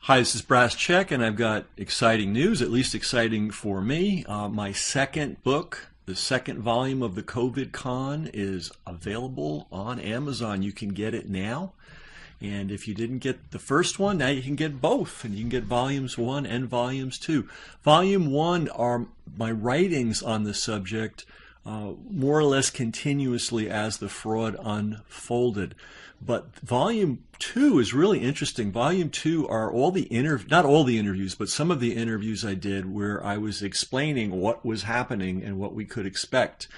Hi, this is Brass Check, and I've got exciting news, at least exciting for me. My second book, the second volume of the COVID Con, is available on Amazon. You can get it now. And if you didn't get the first one, now you can get both, and you can get volumes 1 and volumes 2. Volume 1 are my writings on the subject, more or less continuously as the fraud unfolded. But volume 2 is really interesting. Volume 2 are all the not all the interviews, but some of the interviews I did where I was explaining what was happening and what we could expect.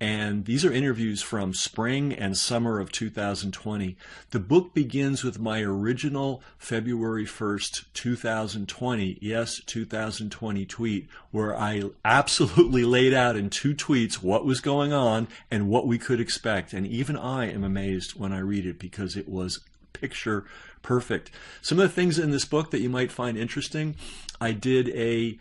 And these are interviews from spring and summer of 2020. The book begins with my original February 1st, 2020, yes, 2020 tweet, where I absolutely laid out in 2 tweets what was going on and what we could expect. And even I am amazed when I read it because it was picture perfect. Some of the things in this book that you might find interesting, I did a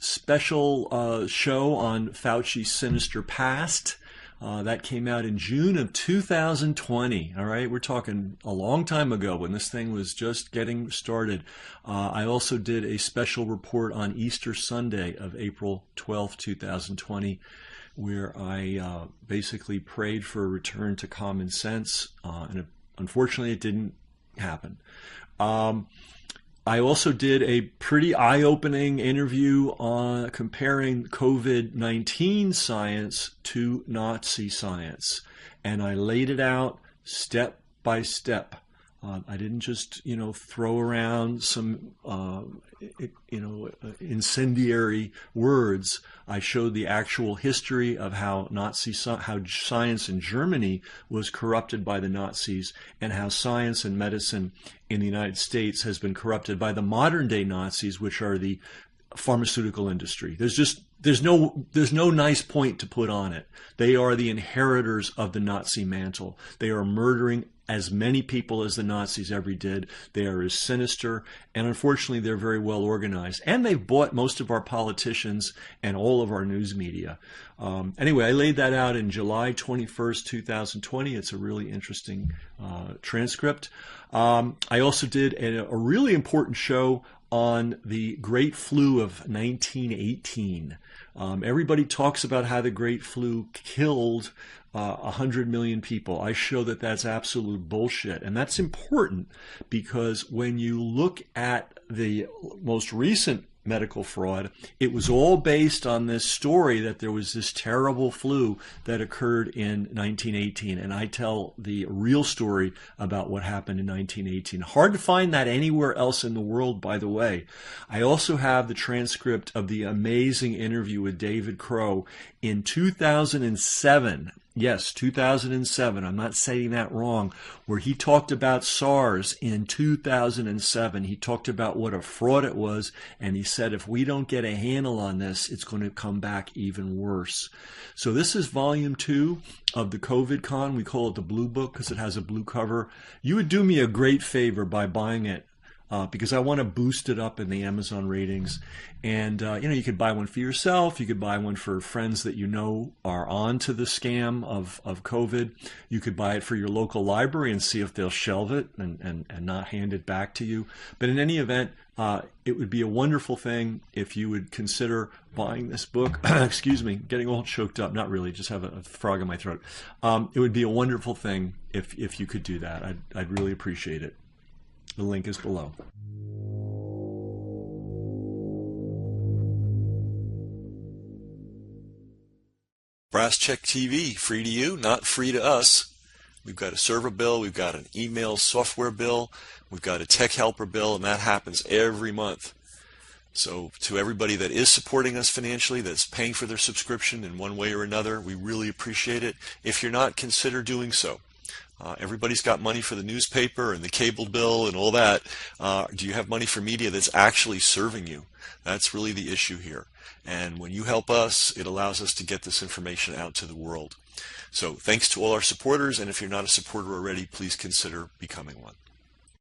special show on Fauci's sinister past. That came out in June of 2020. All right, we're talking a long time ago when this thing was just getting started. I also did a special report on Easter Sunday of April 12, 2020, where I basically prayed for a return to common sense, and unfortunately it didn't happen. I also did a pretty eye-opening interview on comparing COVID-19 science to Nazi science, and I laid it out step by step. I didn't just, throw around some, incendiary words. I showed the actual history of how how science in Germany was corrupted by the Nazis, and how science and medicine in the United States has been corrupted by the modern day Nazis, which are the pharmaceutical industry. There's no nice point to put on it. They are the inheritors of the Nazi mantle. They are murdering as many people as the Nazis ever did. They are as sinister, and unfortunately they're very well organized. And they've bought most of our politicians and all of our news media. Anyway, I laid that out in July 21st, 2020. It's a really interesting transcript. I also did a really important show on the Great Flu of 1918. Everybody talks about how the Great Flu killed 100 million people. I show that that's absolute bullshit. And that's important because when you look at the most recent medical fraud, it was all based on this story that there was this terrible flu that occurred in 1918. And I tell the real story about what happened in 1918. Hard to find that anywhere else in the world, by the way. I also have the transcript of the amazing interview with David Crow in 2007. Yes, 2007. I'm not saying that wrong. Where he talked about SARS in 2007. He talked about what a fraud it was, and he said if we don't get a handle on this, it's going to come back even worse. So this is volume 2 of the COVID Con. We call it the Blue Book because it has a blue cover. You would do me a great favor by buying it. Because I want to boost it up in the Amazon ratings. And, you could buy one for yourself. You could buy one for friends that you know are on to the scam of COVID. You could buy it for your local library and see if they'll shelve it and not hand it back to you. But in any event, it would be a wonderful thing if you would consider buying this book. Excuse me, getting all choked up. Not really, just have a frog in my throat. It would be a wonderful thing if you could do that. I'd really appreciate it. The link is below. Brass Check TV, free to you, not free to us. We've got a server bill, we've got an email software bill, we've got a tech helper bill, and that happens every month. So to everybody that is supporting us financially, that's paying for their subscription in one way or another, we really appreciate it. If you're not, consider doing so. Everybody's got money for the newspaper and the cable bill and all that. Do you have money for media that's actually serving you? That's really the issue here. And when you help us, it allows us to get this information out to the world. So thanks to all our supporters, and if you're not a supporter already, please consider becoming one.